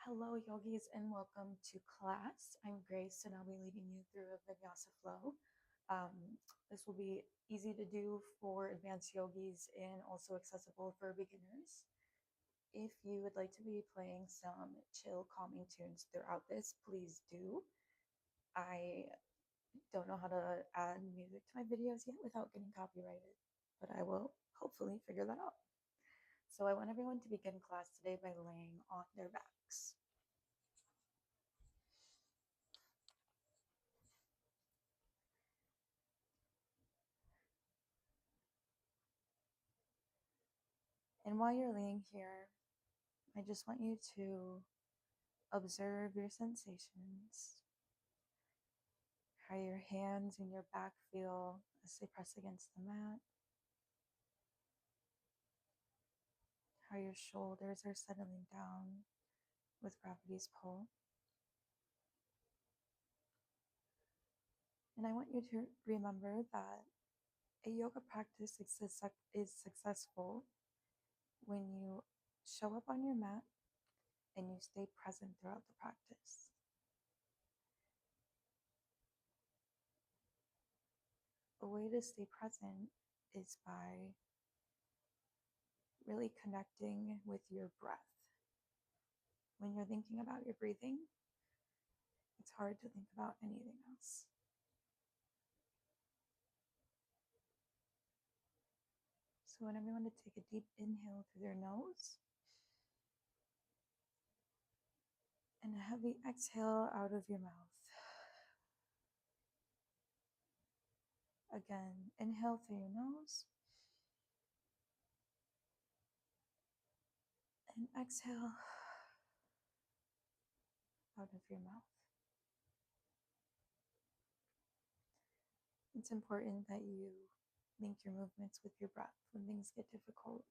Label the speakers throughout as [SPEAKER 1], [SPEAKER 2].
[SPEAKER 1] Hello, yogis, and welcome to class. I'm Grace, and I'll be leading you through a Vinyasa flow. This will be easy to do for advanced yogis and also accessible for beginners. If you would like to be playing some chill, calming tunes throughout this, please do. I don't know how to add music to my videos yet without getting copyrighted, but I will hopefully figure that out. So I want everyone to begin class today by laying on their backs. And while you're laying here, I just want you to observe your sensations, how your hands and your back feel as they press against the mat, how your shoulders are settling down with gravity's pull. And I want you to remember that a yoga practice is successful when you show up on your mat and you stay present throughout the practice. A way to stay present is by really connecting with your breath. When you're thinking about your breathing, it's hard to think about anything else. So I want everyone to take a deep inhale through their nose and a heavy exhale out of your mouth. Again, inhale through your nose and exhale out of your mouth. It's important that you link your movements with your breath when things get difficult.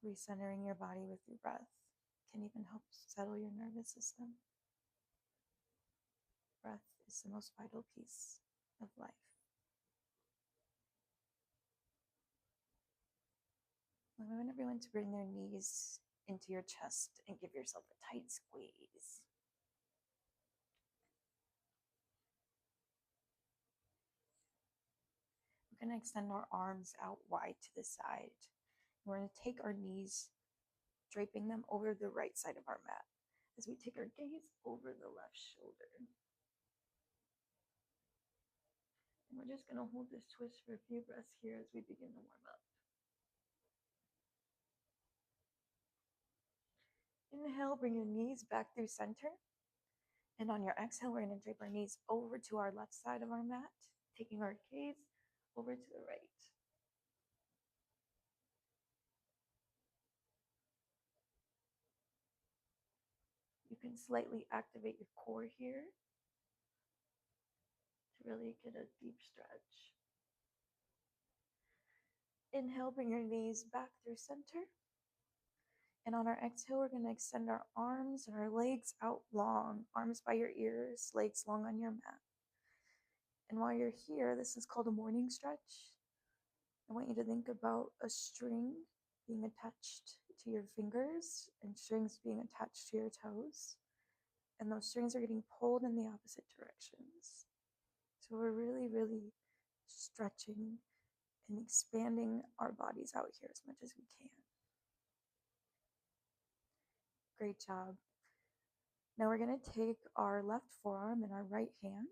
[SPEAKER 1] Recentering your body with your breath can even help settle your nervous system. Breath is the most vital piece of life. I want everyone to bring their knees into your chest and give yourself a tight squeeze. We're going to extend our arms out wide to the side. We're going to take our knees, draping them over the right side of our mat as we take our gaze over the left shoulder. And we're just going to hold this twist for a few breaths here as we begin to warm up. Inhale, bring your knees back through center. And on your exhale, we're going to drape our knees over to our left side of our mat, taking our gaze over to the right. You can slightly activate your core here to really get a deep stretch. Inhale, bring your knees back through center. And on our exhale, we're going to extend our arms and our legs out long, arms by your ears, legs long on your mat. And while you're here, this is called a morning stretch. I want you to think about a string being attached to your fingers and strings being attached to your toes. And those strings are getting pulled in the opposite directions. So we're really, really stretching and expanding our bodies out here as much as we can. Great job. Now we're going to take our left forearm and our right hand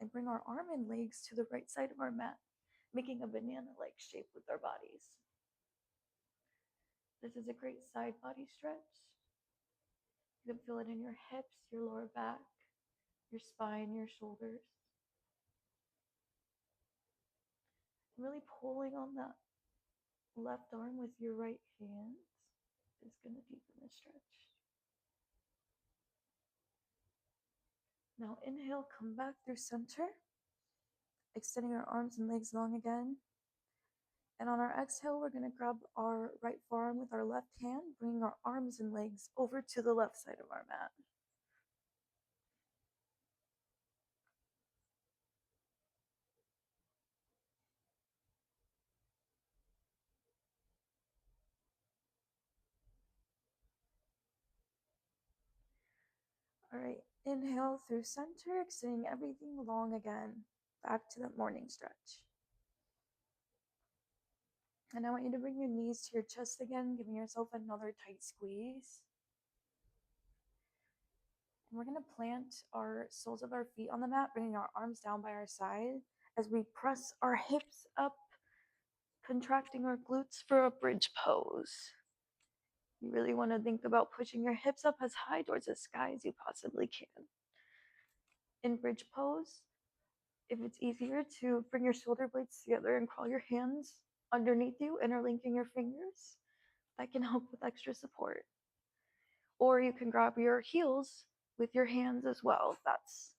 [SPEAKER 1] and bring our arm and legs to the right side of our mat, making a banana-like shape with our bodies. This is a great side body stretch. You can feel it in your hips, your lower back, your spine, your shoulders. Really pulling on that left arm with your right hand is going to deepen the stretch. Now inhale, come back through center, extending our arms and legs long again. And on our exhale, we're going to grab our right forearm with our left hand, bringing our arms and legs over to the left side of our mat. All right, inhale through center, extending everything long again, back to that morning stretch. And I want you to bring your knees to your chest again, giving yourself another tight squeeze. And we're going to plant our soles of our feet on the mat, bringing our arms down by our side as we press our hips up, contracting our glutes for a bridge pose. You really want to think about pushing your hips up as high towards the sky as you possibly can. In bridge pose, if it's easier to bring your shoulder blades together and crawl your hands underneath you, interlinking your fingers, that can help with extra support. Or you can grab your heels with your hands as well, if that's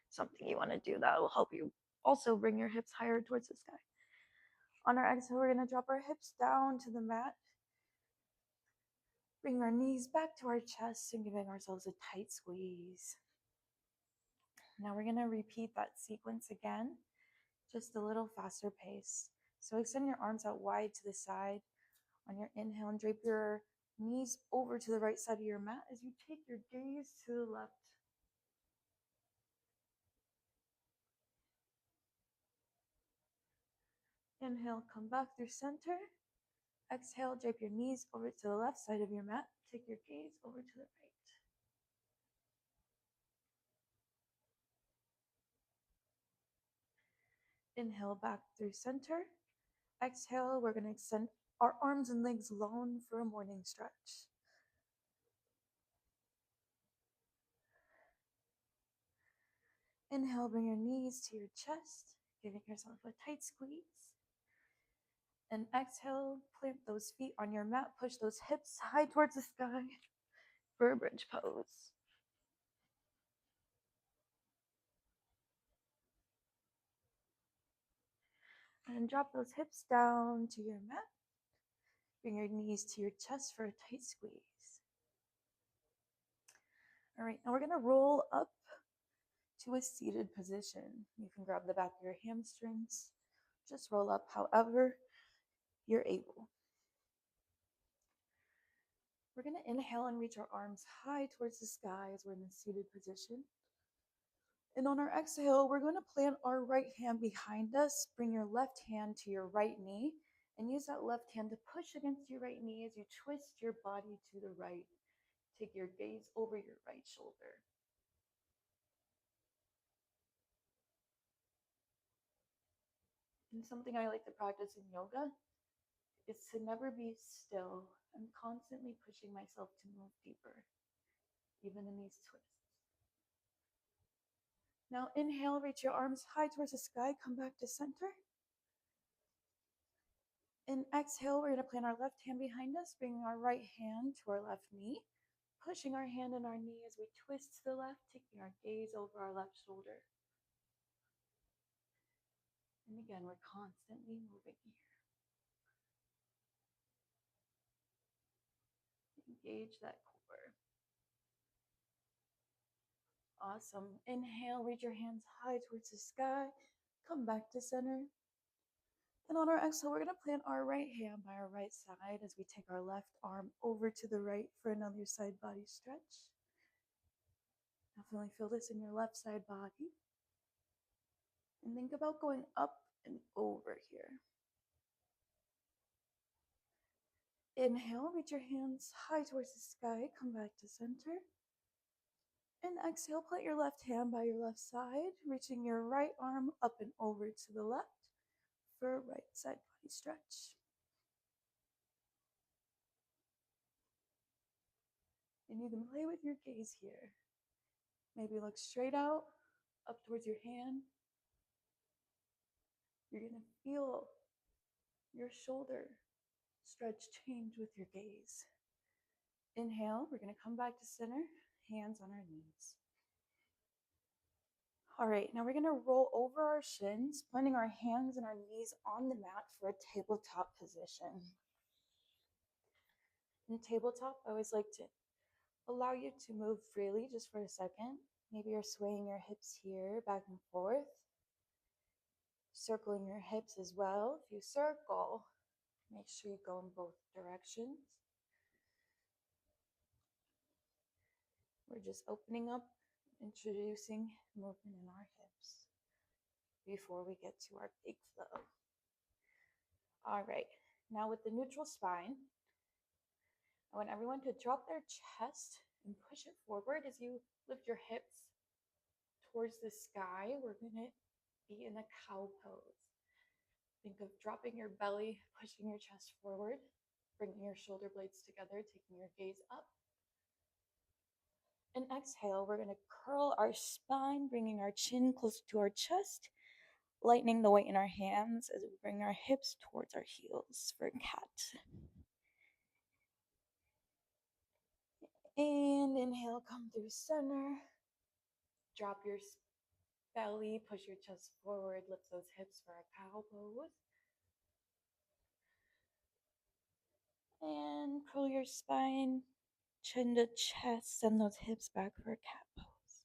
[SPEAKER 1] something you want to do. That will help you also bring your hips higher towards the sky. On our exhale, we're going to drop our hips down to the mat, bring our knees back to our chest and giving ourselves a tight squeeze. Now we're going to repeat that sequence again, just a little faster pace. So extend your arms out wide to the side on your inhale and drape your knees over to the right side of your mat as you take your gaze to the left. Inhale, come back through center. Exhale, drape your knees over to the left side of your mat. Take your gaze over to the right. Inhale, back through center. Exhale, we're going to extend our arms and legs long for a morning stretch. Inhale, bring your knees to your chest, giving yourself a tight squeeze. And exhale, plant those feet on your mat, push those hips high towards the sky for a bridge pose. And drop those hips down to your mat. Bring your knees to your chest for a tight squeeze. All right, now we're gonna roll up to a seated position. You can grab the back of your hamstrings. Just roll up however you're able. We're gonna inhale and reach our arms high towards the sky as we're in the seated position. And on our exhale, we're going to plant our right hand behind us. Bring your left hand to your right knee and use that left hand to push against your right knee as you twist your body to the right. Take your gaze over your right shoulder. And something I like to practice in yoga is to never be still. I'm constantly pushing myself to move deeper, even in these twists. Now inhale, reach your arms high towards the sky, come back to center. And exhale, we're going to plant our left hand behind us, bringing our right hand to our left knee, pushing our hand and our knee as we twist to the left, taking our gaze over our left shoulder. And again, we're constantly moving here. Engage that core. Awesome. Inhale, reach your hands high towards the sky. Come back to center. And on our exhale, we're going to plant our right hand by our right side as we take our left arm over to the right for another side body stretch. Definitely feel this in your left side body. And think about going up and over here. Inhale, reach your hands high towards the sky, come back to center. And exhale, put your left hand by your left side, reaching your right arm up and over to the left for a right side body stretch. And you can play with your gaze here. Maybe look straight out, up towards your hand. You're going to feel your shoulder stretch change with your gaze. Inhale, we're going to come back to center, hands on our knees. All right, now we're going to roll over our shins, planting our hands and our knees on the mat for a tabletop position. In tabletop, I always like to allow you to move freely just for a second. Maybe you're swaying your hips here back and forth, circling your hips as well. If you circle, make sure you go in both directions. We're just opening up, introducing movement in our hips before we get to our big flow. All right, now with the neutral spine, I want everyone to drop their chest and push it forward as you lift your hips towards the sky. We're gonna be in a cow pose. Think of dropping your belly, pushing your chest forward, bringing your shoulder blades together, taking your gaze up. And exhale, we're gonna curl our spine, bringing our chin closer to our chest, lightening the weight in our hands as we bring our hips towards our heels for cat. And inhale, come through center. Drop your belly, push your chest forward, lift those hips for a cow pose. And curl your spine, chin to chest, send those hips back for a cat pose.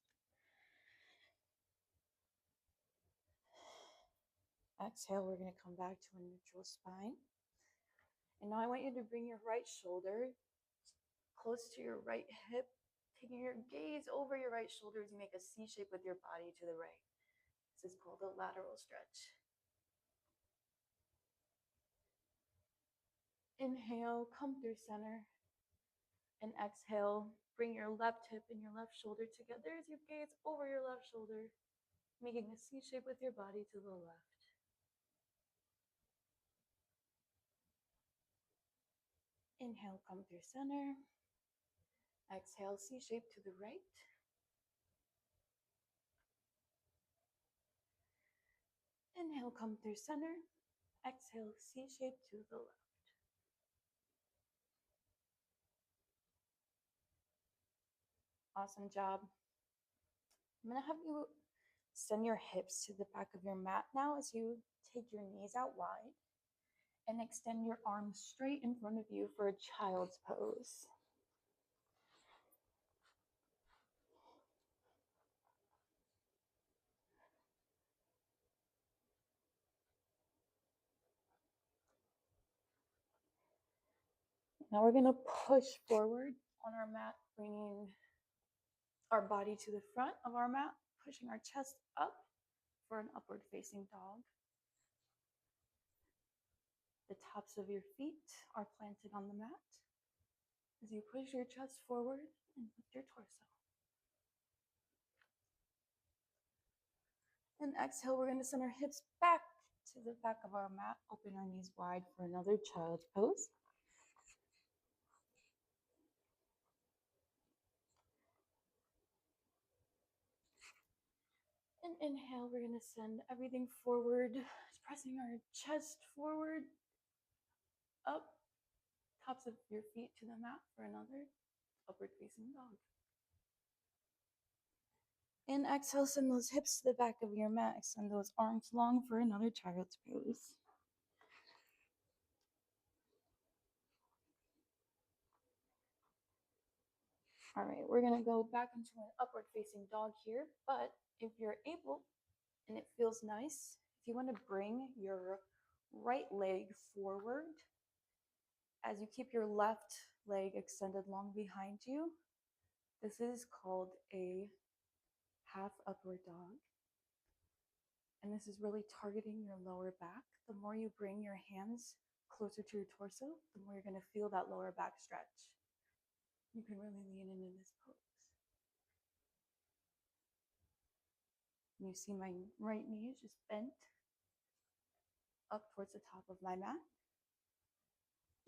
[SPEAKER 1] Exhale, we're going to come back to a neutral spine. And now I want you to bring your right shoulder close to your right hip, taking your gaze over your right shoulder as you make a C shape with your body to the right. This is called a lateral stretch. Inhale, come through center. And exhale, bring your left hip and your left shoulder together as you gaze over your left shoulder, making a C shape with your body to the left. Inhale, come through center. Exhale, C shape to the right. Inhale, come through center. Exhale, C shape to the left. Awesome job. I'm going to have you send your hips to the back of your mat now as you take your knees out wide and extend your arms straight in front of you for a child's pose. Now we're going to push forward on our mat, bringing our body to the front of our mat, pushing our chest up for an upward facing dog. The tops of your feet are planted on the mat as you push your chest forward and lift your torso. And exhale, we're going to send our hips back to the back of our mat, open our knees wide for another child's pose. And inhale, we're going to send everything forward, pressing our chest forward, up, tops of your feet to the mat for another upward facing dog. And exhale, send those hips to the back of your mat, extend those arms long for another child's pose. All right, we're gonna go back into an upward facing dog here, but if you're able and it feels nice, if you want to bring your right leg forward as you keep your left leg extended long behind you, this is called a half upward dog. And this is really targeting your lower back. The more you bring your hands closer to your torso, the more you're going to feel that lower back stretch. You can really lean into this pose. You see my right knee is just bent up towards the top of my mat.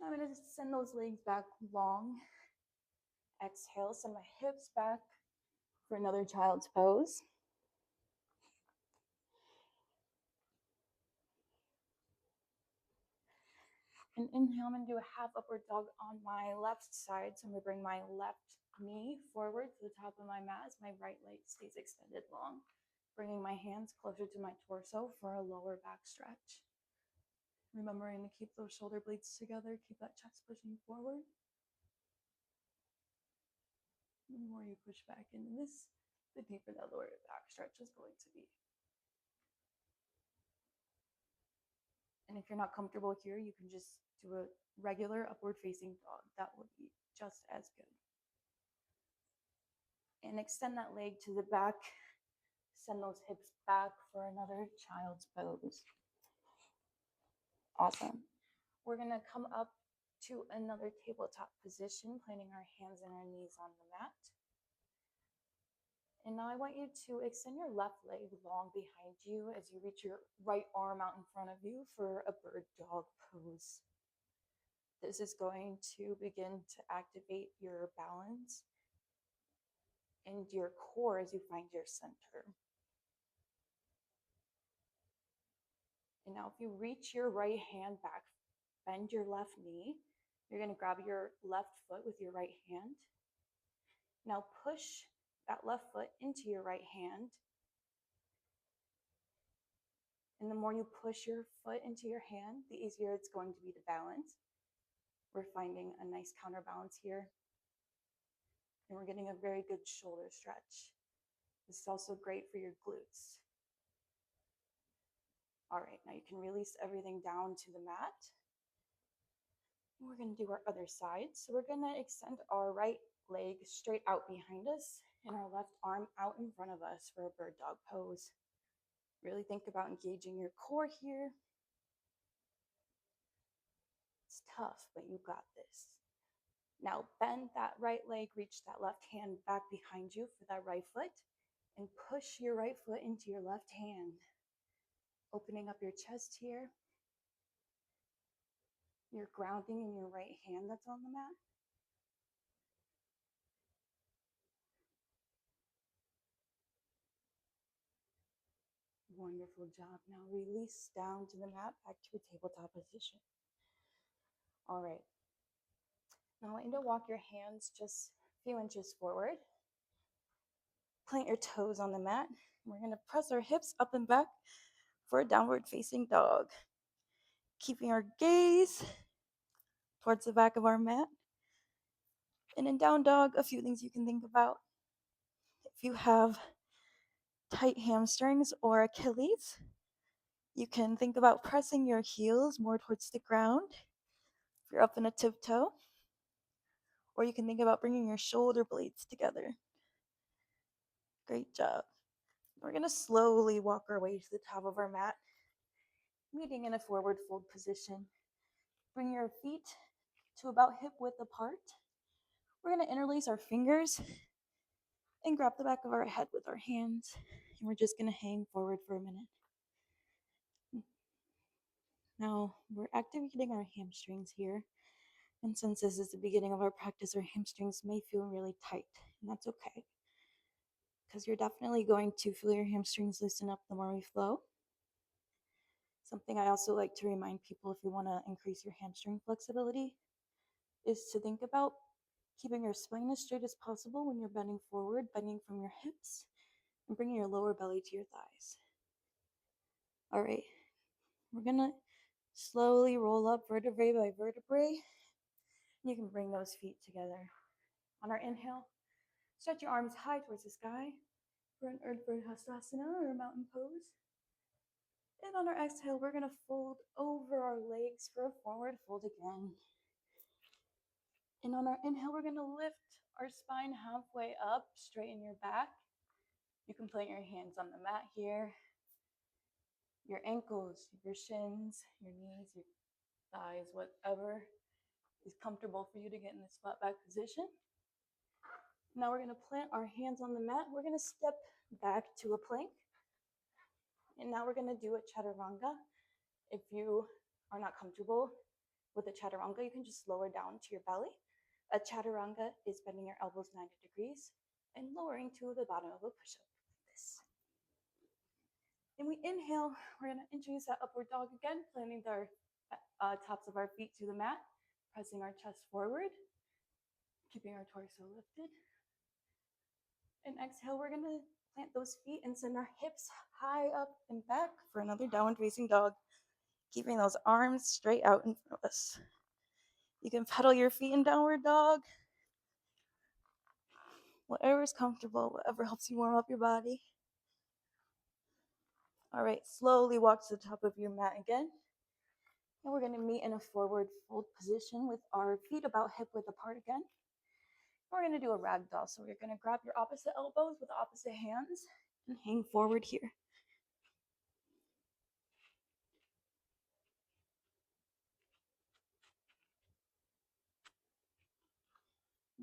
[SPEAKER 1] I'm going to send those legs back long. Exhale, send my hips back for another child's pose. And inhale, I'm going to do a half upward dog on my left side. So I'm going to bring my left knee forward to the top of my mat as my right leg stays extended long. Bringing my hands closer to my torso for a lower back stretch. Remembering to keep those shoulder blades together, keep that chest pushing forward. The more you push back into this, the deeper that lower back stretch is going to be. And if you're not comfortable here, you can just do a regular upward facing dog. That will be just as good. And extend that leg to the back. Send those hips back for another child's pose. Awesome. We're gonna come up to another tabletop position, planting our hands and our knees on the mat. And now I want you to extend your left leg long behind you as you reach your right arm out in front of you for a bird dog pose. This is going to begin to activate your balance and your core as you find your center. And now if you reach your right hand back, bend your left knee. You're going to grab your left foot with your right hand. Now push that left foot into your right hand. And the more you push your foot into your hand, the easier it's going to be to balance. We're finding a nice counterbalance here. And we're getting a very good shoulder stretch. This is also great for your glutes. All right, now you can release everything down to the mat. We're going to do our other side. So we're going to extend our right leg straight out behind us and our left arm out in front of us for a bird dog pose. Really think about engaging your core here. It's tough, but you got this. Now bend that right leg, reach that left hand back behind you for that right foot, and push your right foot into your left hand. Opening up your chest here. You're grounding in your right hand that's on the mat. Wonderful job. Now release down to the mat, back to a tabletop position. All right. Now I want you to walk your hands just a few inches forward. Plant your toes on the mat. We're going to press our hips up and back for a downward facing dog. Keeping our gaze towards the back of our mat. And in down dog, a few things you can think about. If you have tight hamstrings or Achilles, you can think about pressing your heels more towards the ground if you're up in a tiptoe. Or you can think about bringing your shoulder blades together. Great job. We're going to slowly walk our way to the top of our mat, meeting in a forward fold position. Bring your feet to about hip width apart. We're going to interlace our fingers and grab the back of our head with our hands. And we're just going to hang forward for a minute. Now, we're activating our hamstrings here. And since this is the beginning of our practice, our hamstrings may feel really tight, and that's okay. Because you're definitely going to feel your hamstrings loosen up the more we flow. Something I also like to remind people, if you want to increase your hamstring flexibility, is to think about keeping your spine as straight as possible when you're bending forward, bending from your hips, and bringing your lower belly to your thighs. All right, we're going to slowly roll up vertebrae by vertebrae. You can bring those feet together. On our inhale, stretch your arms high towards the sky for an Urdhva Hastasana or a mountain pose. And on our exhale, we're going to fold over our legs for a forward fold again. And on our inhale, we're going to lift our spine halfway up, straighten your back. You can plant your hands on the mat here. Your ankles, your shins, your knees, your thighs, whatever is comfortable for you to get in this flat back position. Now we're going to plant our hands on the mat. We're going to step back to a plank. And now we're going to do a chaturanga. If you are not comfortable with a chaturanga, you can just lower down to your belly. A chaturanga is bending your elbows 90 degrees and lowering to the bottom of a push-up like this. And we inhale, we're going to introduce that upward dog again, planting our tops of our feet to the mat, pressing our chest forward, keeping our torso lifted. And exhale, we're going to plant those feet and send our hips high up and back for another downward facing dog, keeping those arms straight out in front of us. You can pedal your feet in downward dog, whatever is comfortable, whatever helps you warm up your body. All right, slowly walk to the top of your mat again. And we're going to meet in a forward fold position with our feet about hip width apart again. We're gonna do a ragdoll. So you're gonna grab your opposite elbows with opposite hands and hang forward here.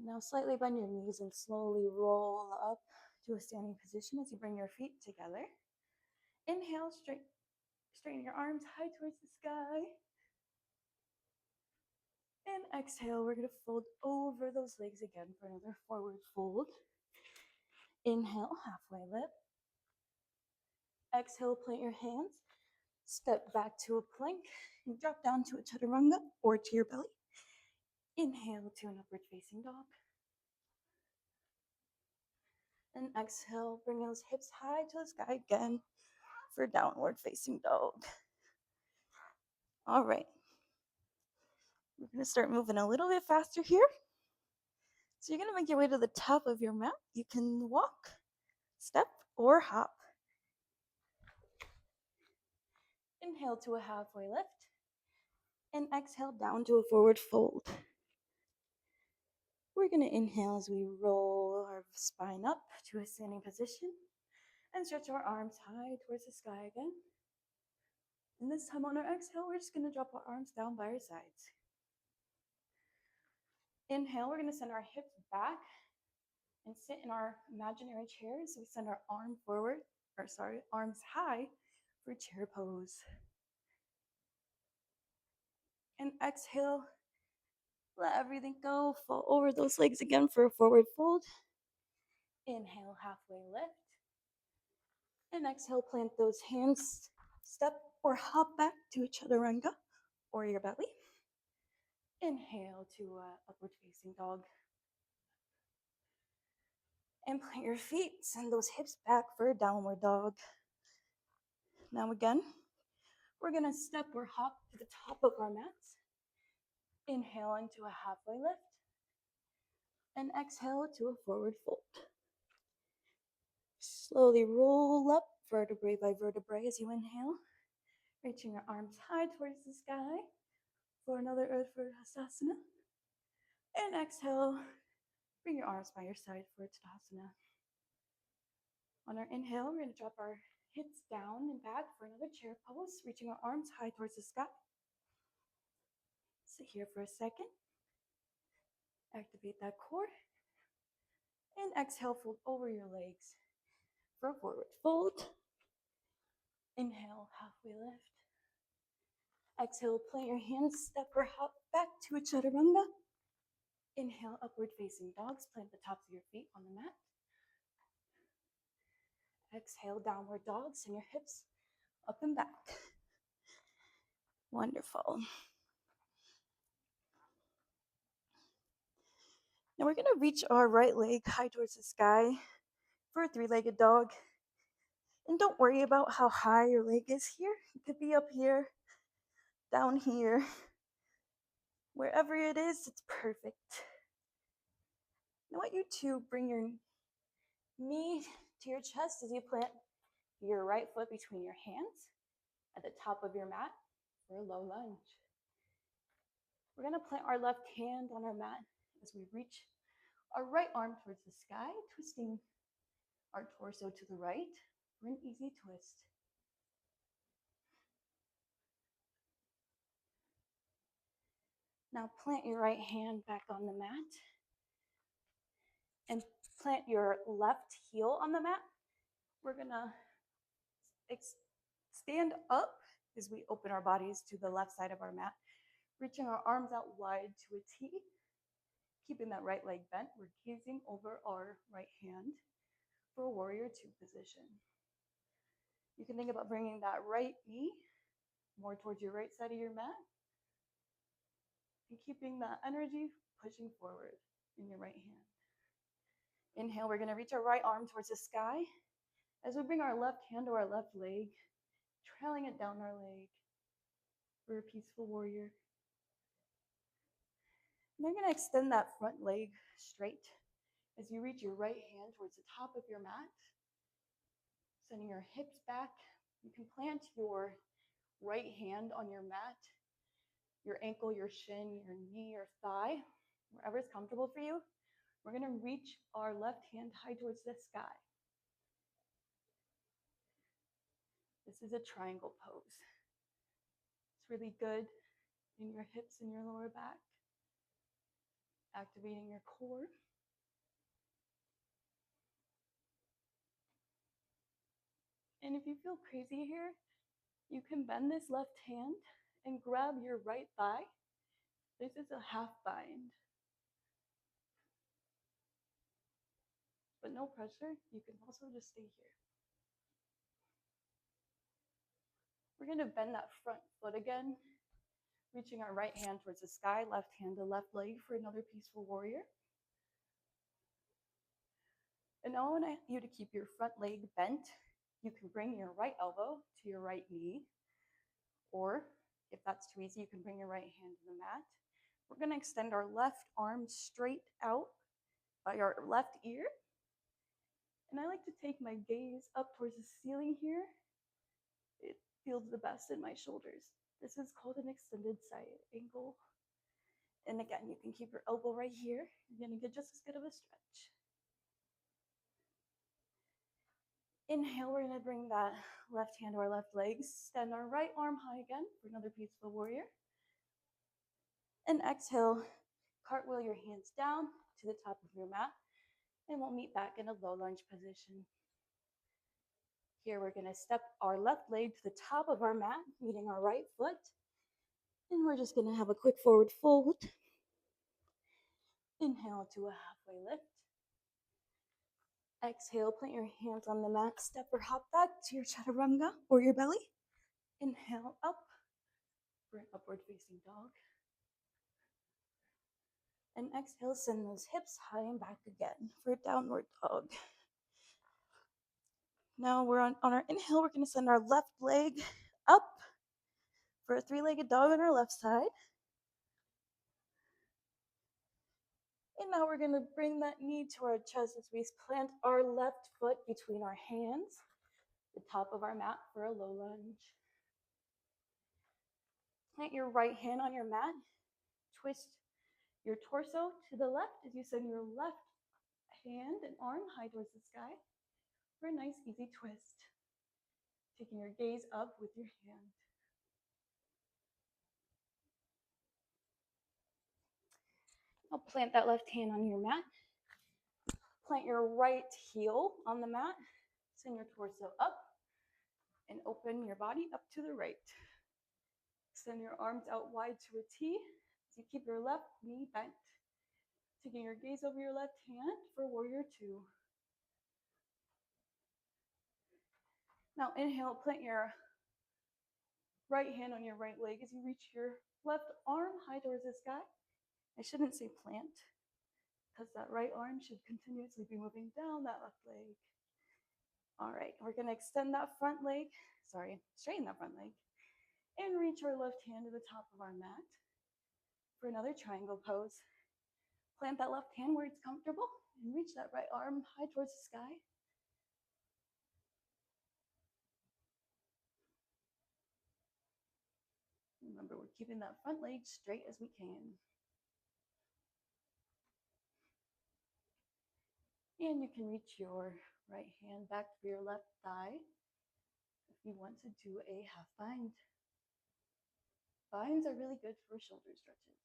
[SPEAKER 1] Now slightly bend your knees and slowly roll up to a standing position as you bring your feet together. Inhale, straighten your arms high towards the sky. And exhale, we're gonna fold over those legs again for another forward fold. Inhale, halfway lift. Exhale, plant your hands. Step back to a plank and drop down to a chaturanga or to your belly. Inhale to an upward facing dog. And exhale, bring those hips high to the sky again for downward facing dog. All right. We're going to start moving a little bit faster here. So you're going to make your way to the top of your mat. You can walk, step, or hop. Inhale to a halfway lift. And exhale down to a forward fold. We're going to inhale as we roll our spine up to a standing position and stretch our arms high towards the sky again. And this time on our exhale, we're just going to drop our arms down by our sides. Inhale, we're going to send our hips back and sit in our imaginary chairs. We send our arms high for chair pose. And exhale, let everything go. Fall over those legs again for a forward fold. Inhale, halfway lift. And exhale, plant those hands, step or hop back to a chaturanga or your belly. Inhale to upward facing dog. And plant your feet, send those hips back for a downward dog. Now again, we're gonna step or hop to the top of our mats. Inhale into a halfway lift. And exhale to a forward fold. Slowly roll up vertebrae by vertebrae as you inhale, reaching your arms high towards the sky for another Earth Virasasana. And exhale, bring your arms by your side for Tadasana. On our inhale, we're going to drop our hips down and back for another chair pose, reaching our arms high towards the sky. Sit here for a second. Activate that core. And exhale, fold over your legs for a forward fold. Inhale, halfway lift. Exhale, plant your hands, step or hop back to a chaturanga. Inhale, upward facing dogs. Plant the tops of your feet on the mat. Exhale, downward dog. Send your hips up and back. Wonderful. Now we're going to reach our right leg high towards the sky for a three-legged dog. And don't worry about how high your leg is here. It could be up here, down here. Wherever it is, it's perfect. I want you to bring your knee to your chest as you plant your right foot between your hands at the top of your mat for a low lunge. We're going to plant our left hand on our mat as we reach our right arm towards the sky, twisting our torso to the right for an easy twist. Now plant your right hand back on the mat and plant your left heel on the mat. We're gonna stand up as we open our bodies to the left side of our mat, reaching our arms out wide to a T, keeping that right leg bent. We're gazing over our right hand for a warrior two position. You can think about bringing that right knee more towards your right side of your mat and keeping that energy pushing forward in your right hand. Inhale, we're going to reach our right arm towards the sky as we bring our left hand to our left leg, trailing it down our leg for a peaceful warrior. And you're going to extend that front leg straight as you reach your right hand towards the top of your mat, sending your hips back. You can plant your right hand on your mat, your ankle, your shin, your knee, your thigh, wherever is comfortable for you.
[SPEAKER 2] We're gonna reach our left hand high towards the sky. This is a triangle pose. It's really good in your hips and your lower back, activating your core. And if you feel crazy here, you can bend this left hand and grab your right thigh. This is a half bind. But no pressure, you can also just stay here. We're gonna bend that front foot again, reaching our right hand towards the sky, left hand to left leg for another peaceful warrior. And now I want you to keep your front leg bent. You can bring your right elbow to your right knee, or if that's too easy, you can bring your right hand to the mat. We're gonna extend our left arm straight out by our left ear. And I like to take my gaze up towards the ceiling here. It feels the best in my shoulders. This is called an extended side angle. And again, you can keep your elbow right here. You're gonna get just as good of a stretch. Inhale, we're gonna bring that left hand to our left leg. Extend our right arm high again for another peaceful warrior. And exhale, cartwheel your hands down to the top of your mat. And we'll meet back in a low lunge position. Here, we're gonna step our left leg to the top of our mat, meeting our right foot. And we're just gonna have a quick forward fold. Inhale to a halfway lift. Exhale, plant your hands on the mat, step or hop back to your chaturanga or your belly. Inhale up for an upward facing dog. And exhale, send those hips high and back again for a downward dog. Now we're on our inhale, we're gonna send our left leg up for a three-legged dog on our left side. And now we're gonna bring that knee to our chest as we plant our left foot between our hands, the top of our mat for a low lunge. Plant your right hand on your mat, twist your torso to the left as you send your left hand and arm high towards the sky for a nice easy twist. Taking your gaze up with your hand. Now plant that left hand on your mat. Plant your right heel on the mat. Send your torso up and open your body up to the right. Extend your arms out wide to a T as you keep your left knee bent. Taking your gaze over your left hand for warrior two. Now inhale, plant your right hand on your right leg as you reach your left arm high towards the sky. I shouldn't say plant, because that right arm should continuously be moving down that left leg. All right, we're gonna extend that front leg, straighten that front leg, and reach our left hand to the top of our mat for another triangle pose. Plant that left hand where it's comfortable and reach that right arm high towards the sky. Remember, we're keeping that front leg straight as we can. And you can reach your right hand back to your left thigh if you want to do a half bind. Binds are really good for shoulder stretches.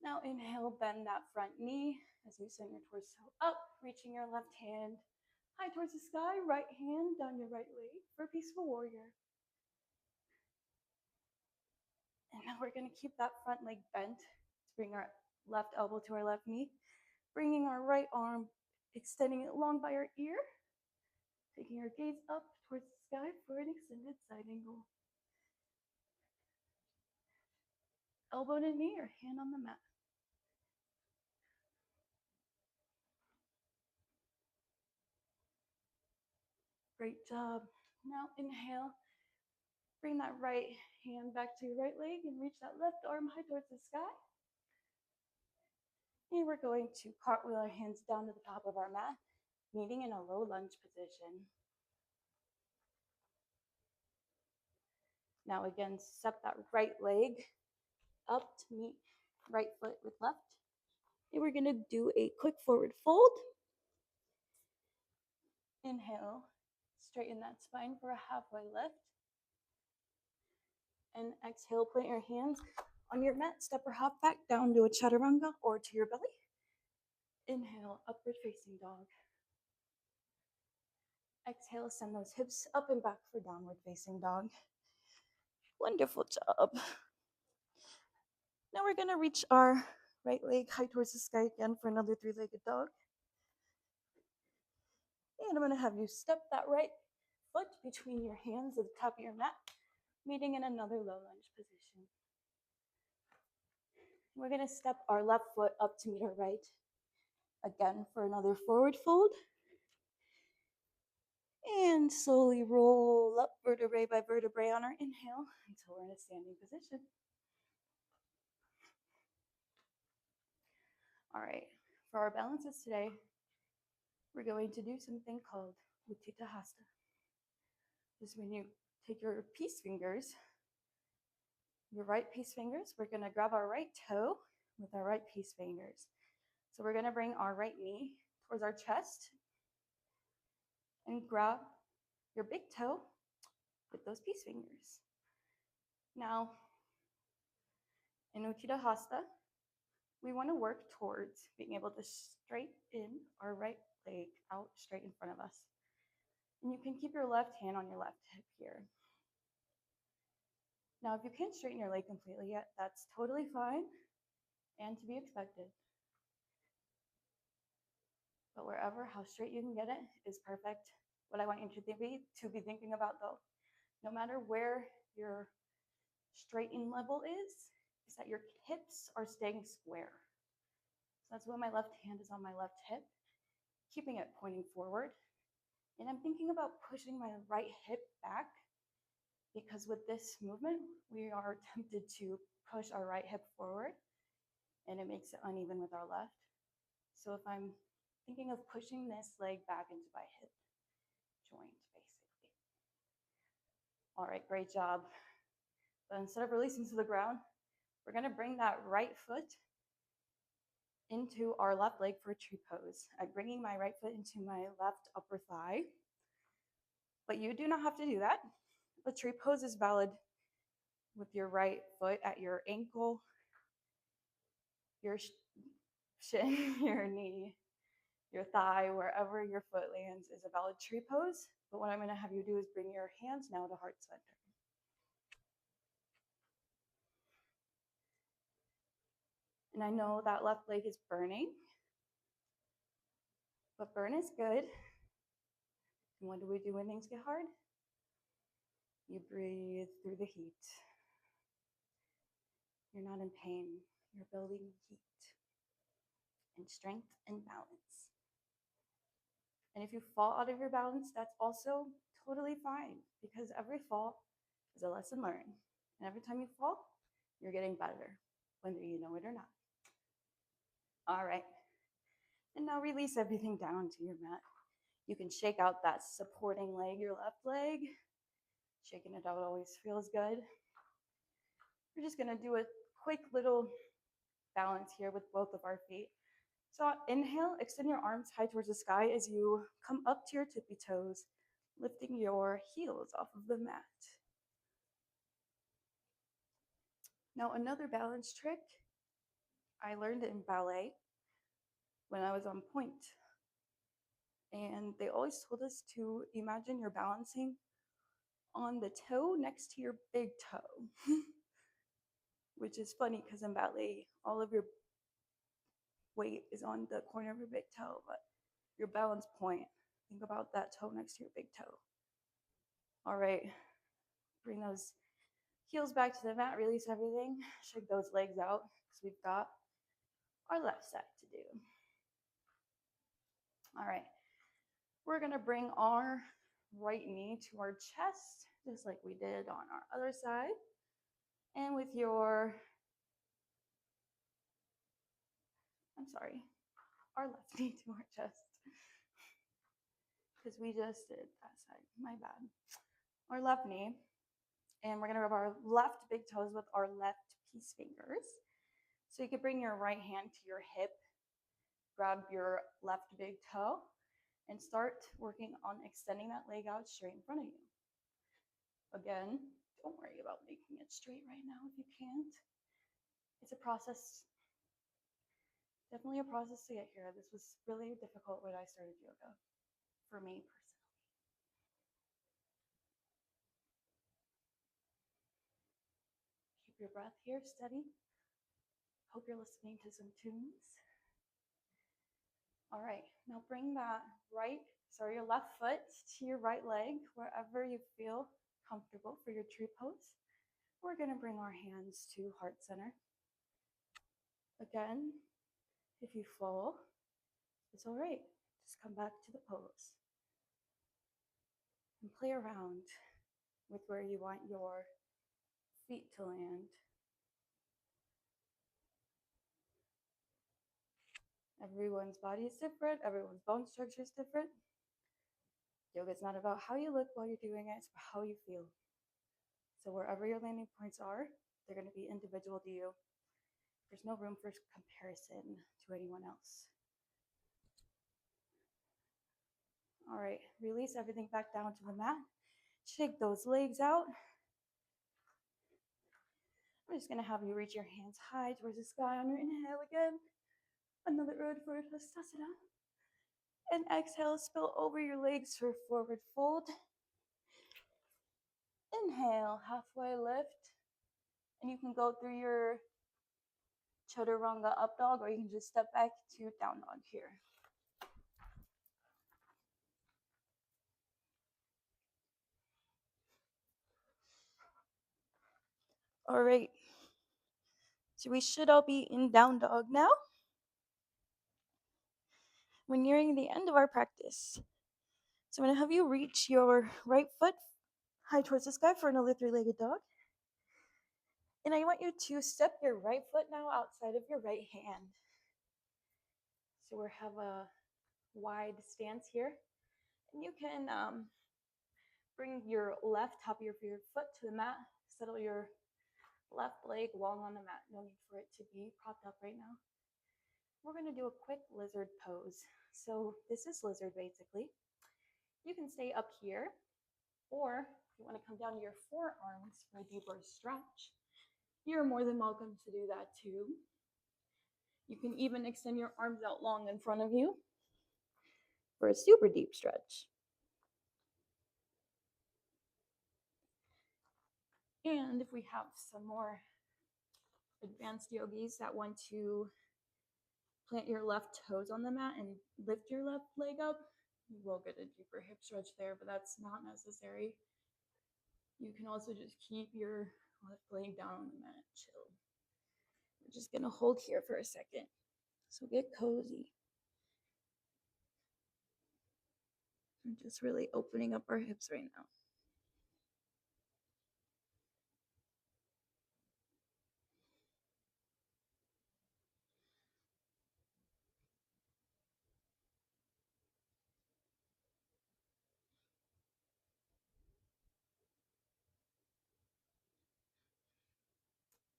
[SPEAKER 2] Now inhale, bend that front knee as you send your torso up, reaching your left hand high towards the sky, right hand down your right leg for a peaceful warrior. And now we're gonna keep that front leg bent to bring our left elbow to our left knee, bringing our right arm, extending it long by our ear, taking our gaze up towards the sky for an extended side angle. Elbow to knee or hand on the mat. Great job. Now inhale, bring that right hand back to your right leg and reach that left arm high towards the sky. And we're going to cartwheel our hands down to the top of our mat, meeting in a low lunge position. Now again, step that right leg up to meet right foot with left. And we're gonna do a quick forward fold. Inhale, straighten that spine for a halfway lift. And exhale, put your hands on your mat, step or hop back down to a chaturanga or to your belly. Inhale, upward facing dog. Exhale, send those hips up and back for downward facing dog. Wonderful job. Now we're gonna reach our right leg high towards the sky again for another three-legged dog. And I'm gonna have you step that right foot between your hands at the top of your mat, meeting in another low lunge position. We're gonna step our left foot up to meet our right. Again for another forward fold. And slowly roll up vertebrae by vertebrae on our inhale until we're in a standing position. All right, for our balances today, we're going to do something called Uttita Hasta. This is when you take your peace fingers, your right peace fingers, we're gonna grab our right toe with our right peace fingers. So we're gonna bring our right knee towards our chest and grab your big toe with those peace fingers. Now, in Uttita Hasta, we want to work towards being able to straighten our right leg out straight in front of us. And you can keep your left hand on your left hip here. Now, if you can't straighten your leg completely yet, that's totally fine and to be expected. But wherever, how straight you can get it is perfect. What I want you to be thinking about though, no matter where your straighten level is that your hips are staying square. So that's why my left hand is on my left hip, keeping it pointing forward. And I'm thinking about pushing my right hip back because with this movement, we are tempted to push our right hip forward and it makes it uneven with our left. So if I'm thinking of pushing this leg back into my hip joint, basically. All right, great job. But instead of releasing to the ground, we're gonna bring that right foot into our left leg for a tree pose. I'm bringing my right foot into my left upper thigh, but you do not have to do that. The tree pose is valid with your right foot at your ankle, your shin, your knee, your thigh, wherever your foot lands is a valid tree pose. But what I'm gonna have you do is bring your hands now to heart center. And I know that left leg is burning, but burn is good. And what do we do when things get hard? You breathe through the heat. You're not in pain. You're building heat and strength and balance. And if you fall out of your balance, that's also totally fine because every fall is a lesson learned. And every time you fall, you're getting better, whether you know it or not. All right. And now release everything down to your mat. You can shake out that supporting leg, your left leg. Shaking it out always feels good. We're just gonna do a quick little balance here with both of our feet. So inhale, extend your arms high towards the sky as you come up to your tippy toes, lifting your heels off of the mat. Now another balance trick I learned in ballet when I was on point. And they always told us to imagine you're balancing on the toe next to your big toe, which is funny because in ballet, all of your weight is on the corner of your big toe, but your balance point, think about that toe next to your big toe. All right, bring those heels back to the mat, release everything, shake those legs out because we've got our left side to do. All right, we're gonna bring our right knee to our chest, just like we did on our other side. And with your, our left knee to our chest, because we just did that side, my bad. Our left knee, and we're gonna rub our left big toes with our left peace fingers. So you could bring your right hand to your hip, grab your left big toe, and start working on extending that leg out straight in front of you. Again, don't worry about making it straight right now if you can't. It's a process, definitely a process to get here. This was really difficult when I started yoga, for me personally. Keep your breath here steady. Hope you're listening to some tunes. All right, now bring that your left foot to your right leg, wherever you feel comfortable for your tree pose. We're gonna bring our hands to heart center. Again, if you fall, it's all right. Just come back to the pose and play around with where you want your feet to land. Everyone's body is different, everyone's bone structure is different. Yoga is not about how you look while you're doing it, it's about how you feel. So wherever your landing points are, they're going to be individual to you. There's no room for comparison to anyone else. All right, release everything back down to the mat. Shake those legs out. I'm just going to have you reach your hands high towards the sky on your inhale again. Another Urdhva Hastasana. And exhale, spill over your legs for forward fold. Inhale, halfway lift. And you can go through your Chaturanga up dog, or you can just step back to down dog here. All right. So we should all be in down dog now. We're nearing the end of our practice. So I'm going to have you reach your right foot high towards the sky for another three-legged dog. And I want you to step your right foot now outside of your right hand. So we have a wide stance here. And you can bring your left top of your foot to the mat. Settle your left leg long on the mat. No need for it to be propped up right now. We're going to do a quick lizard pose. So this is lizard basically. You can stay up here, or if you want to come down to your forearms for a deeper stretch, you're more than welcome to do that too. You can even extend your arms out long in front of you for a super deep stretch. And if we have some more advanced yogis that want to plant your left toes on the mat and lift your left leg up, you will get a deeper hip stretch there, but that's not necessary. You can also just keep your left leg down on the mat, chill. We're just gonna hold here for a second. So get cozy. I'm just really opening up our hips right now.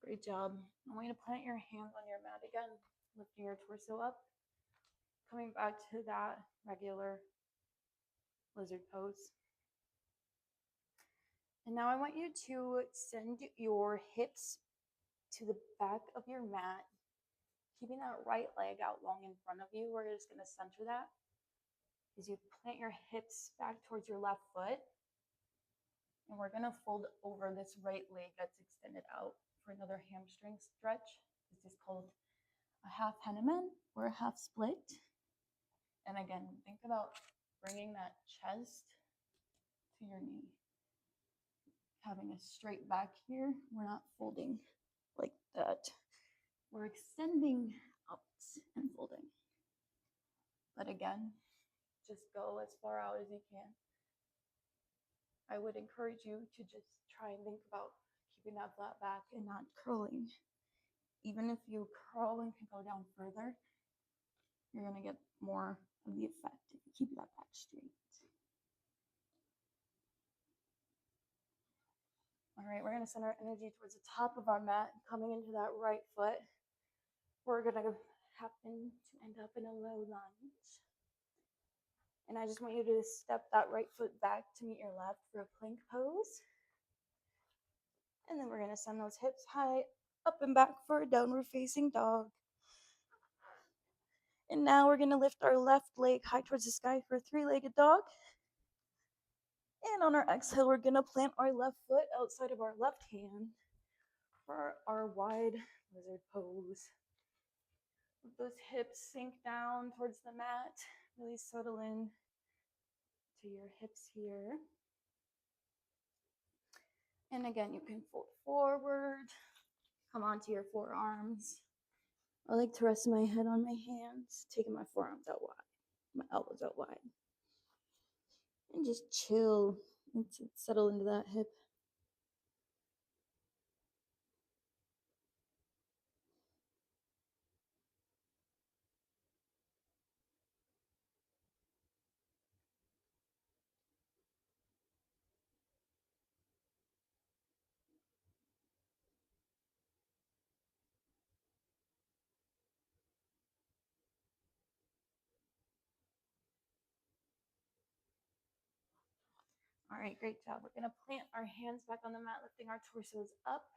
[SPEAKER 2] Great job. I want you to plant your hands on your mat again, lifting your torso up, coming back to that regular lizard pose. And now I want you to send your hips to the back of your mat, keeping that right leg out long in front of you. We're just going to center that as you plant your hips back towards your left foot. And we're going to fold over this right leg that's extended out for another hamstring stretch. This is called a half Hanuman or a half split. And again, think about bringing that chest to your knee. Having a straight back here. We're not folding like that. We're extending out and folding. But again, just go as far out as you can. I would encourage you to just try and think about keeping that flat back and not curling. Even if you curl and can go down further, you're going to get more of the effect if you keep that back straight. All right, we're gonna send our energy towards the top of our mat, coming into that right foot. We're gonna happen to end up in a low lunge. And I just want you to step that right foot back to meet your left for a plank pose. And then we're gonna send those hips high up and back for a downward facing dog. And now we're gonna lift our left leg high towards the sky for a three-legged dog. And on our exhale, we're gonna plant our left foot outside of our left hand for our wide lizard pose. Let those hips sink down towards the mat. Really settle in to your hips here. And again, you can fold forward, come onto your forearms. I like to rest my head on my hands, taking my forearms out wide, my elbows out wide. And just chill and settle into that hip. All right, great job. We're gonna plant our hands back on the mat, lifting our torsos up.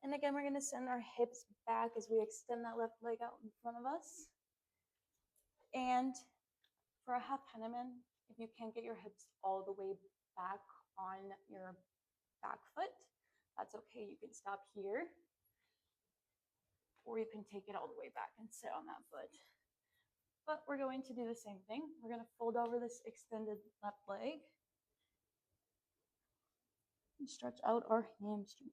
[SPEAKER 2] And again, we're gonna send our hips back as we extend that left leg out in front of us. And for a half Henneman, if you can't get your hips all the way back on your back foot, that's okay. You can stop here, or you can take it all the way back and sit on that foot. But we're going to do the same thing. We're gonna fold over this extended left leg and stretch out our hamstring.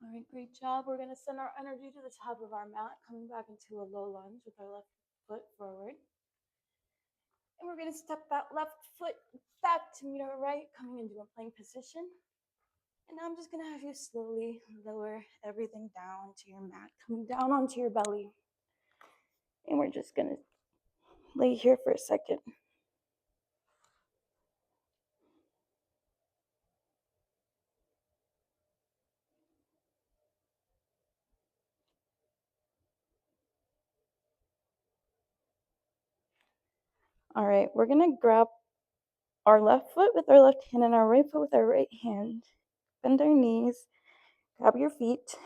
[SPEAKER 2] All right, great job. We're gonna send our energy to the top of our mat, coming back into a low lunge with our left foot forward. And we're gonna step that left foot back to meet our right, coming into a plank position. And now I'm just gonna have you slowly lower everything down to your mat, coming down onto your belly. And we're just gonna lay here for a second. All right, we're gonna grab our left foot with our left hand and our right foot with our right hand. Bend our knees, grab your feet,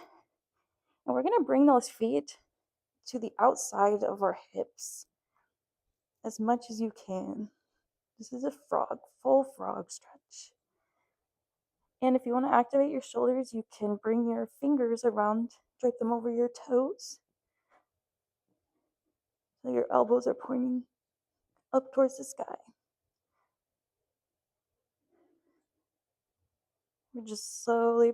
[SPEAKER 2] and we're gonna bring those feet to the outside of our hips as much as you can. This is a frog, full frog stretch. And if you want to activate your shoulders, you can bring your fingers around, drape them over your toes. So your elbows are pointing up towards the sky. We're just slowly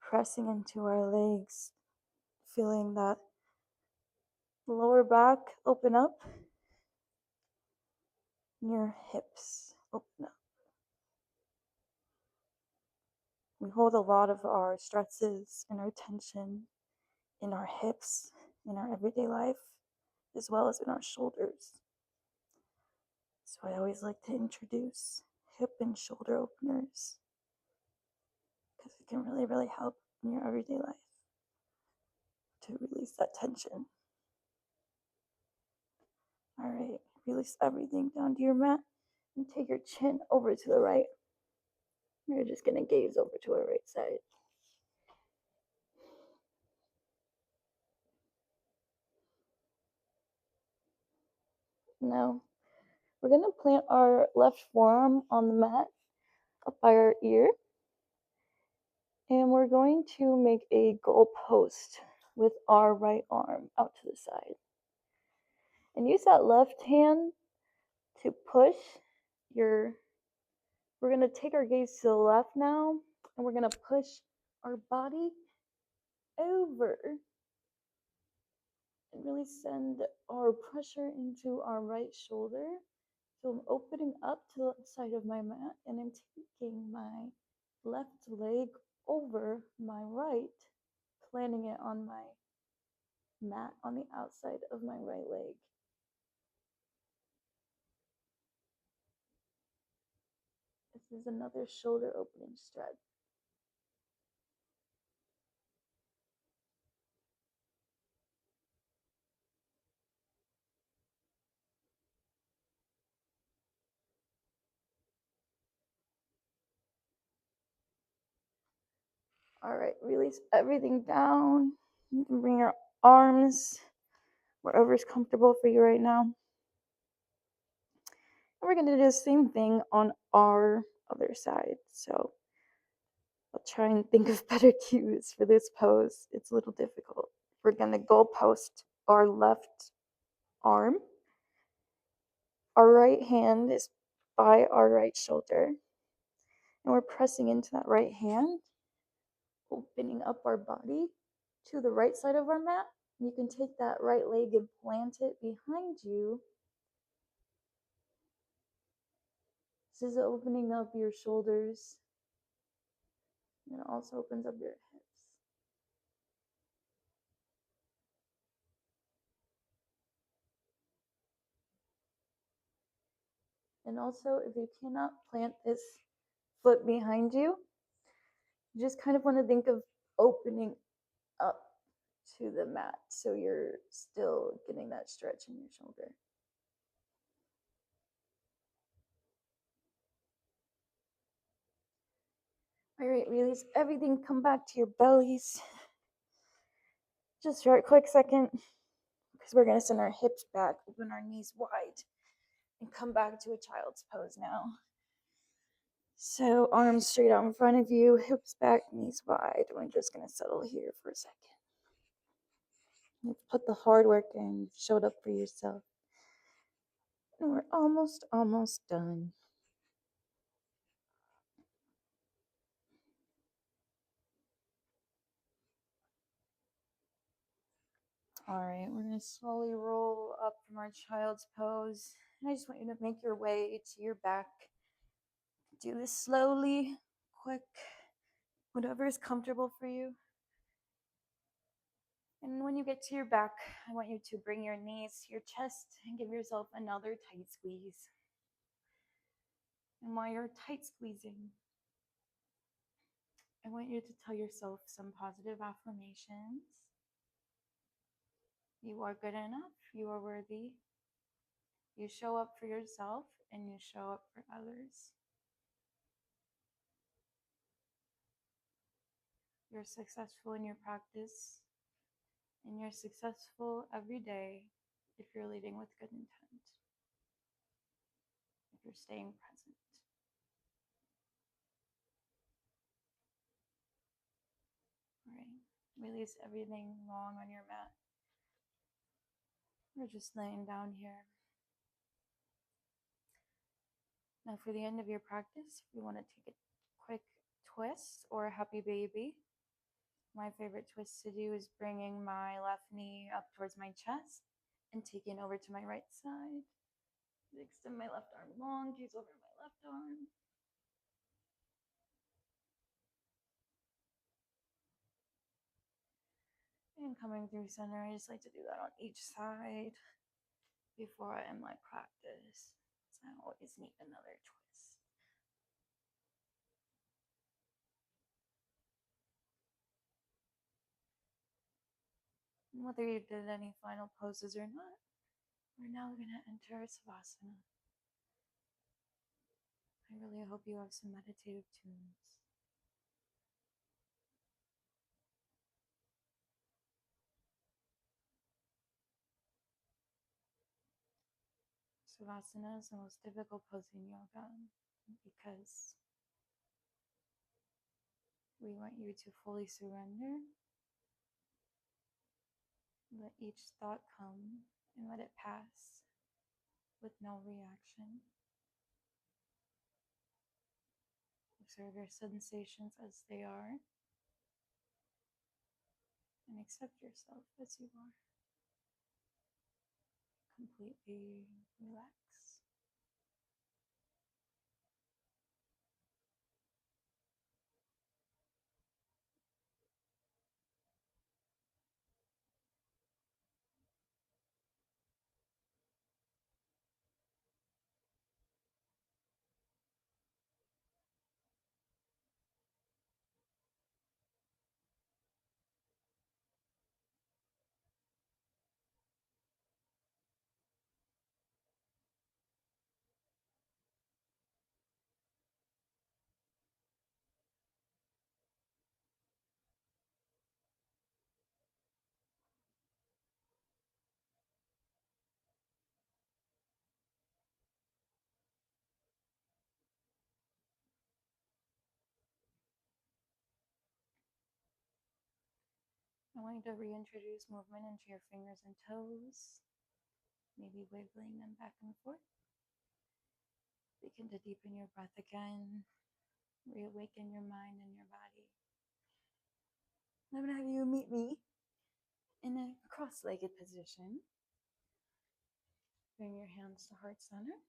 [SPEAKER 2] pressing into our legs, feeling that lower back open up and your hips open up. We hold a lot of our stresses and our tension in our hips in our everyday life, as well as in our shoulders. So I always like to introduce hip and shoulder openers because it can really, really help in your everyday life to release that tension. All right, release everything down to your mat and take your chin over to the right. We're just gonna gaze over to our right side. Now, we're gonna plant our left forearm on the mat up by our ear. And we're going to make a goalpost with our right arm out to the side. And use that left hand to push your, we're gonna take our gaze to the left now, and we're gonna push our body over.
[SPEAKER 1] and really send our pressure into our right shoulder. So I'm opening up to the left side of my mat and I'm taking my left leg over my right, planting it on my mat on the outside of my right leg. This is another shoulder opening stretch. All right, release everything down. You can bring your arms wherever is comfortable for you right now. And we're going to do the same thing on our other side. So I'll try and think of better cues for this pose. It's a little difficult. We're going to goal post our left arm. Our right hand is by our right shoulder. And we're pressing into that right hand, opening up our body to the right side of our mat. You can take that right leg and plant it behind you. This is opening up your shoulders, and it also opens up your hips. And also, if you cannot plant this foot behind you, you just kind of want to think of opening up to the mat so you're still getting that stretch in your shoulder. All right, release everything, come back to your bellies. Just for a quick second, because we're going to send our hips back, open our knees wide, and come back to a child's pose now. So arms straight out in front of you, hips back, knees wide. We're just going to settle here for a second. Let's put the hard work in. Showed up for yourself. And we're almost done. All right, we're going to slowly roll up from our child's pose. And I just want you to make your way to your back. Do this slowly, quick, whatever is comfortable for you. And when you get to your back, I want you to bring your knees to your chest and give yourself another tight squeeze. And while you're tight squeezing, I want you to tell yourself some positive affirmations. You are good enough. You are worthy. You show up for yourself and you show up for others. You're successful in your practice and you're successful every day if you're leading with good intent, if you're staying present. All right, release everything long on your mat. We're just laying down here. Now for the end of your practice, if you want to take a quick twist or a happy baby, my favorite twist to do is bringing my left knee up towards my chest and taking over to my right side. Extend my left arm long, gaze over my left arm. And coming through center, I just like to do that on each side before I end my practice. So I always need another twist. And whether you did any final poses or not, we're now going to enter Savasana. I really hope you have some meditative tunes. Savasana is the most difficult pose in yoga because we want you to fully surrender, let each thought come and let it pass with no reaction. Observe your sensations as they are and accept yourself as you are. completely relax. I want you to reintroduce movement into your fingers and toes, maybe wiggling them back and forth. Begin to deepen your breath again, reawaken your mind and your body. I'm going to have you meet me in a cross-legged position. Bring your hands to heart center.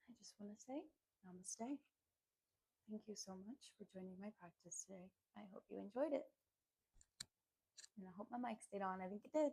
[SPEAKER 1] I just want to say namaste. Thank you so much for joining my practice today. I hope you enjoyed it. And I hope my mic stayed on. I think it did.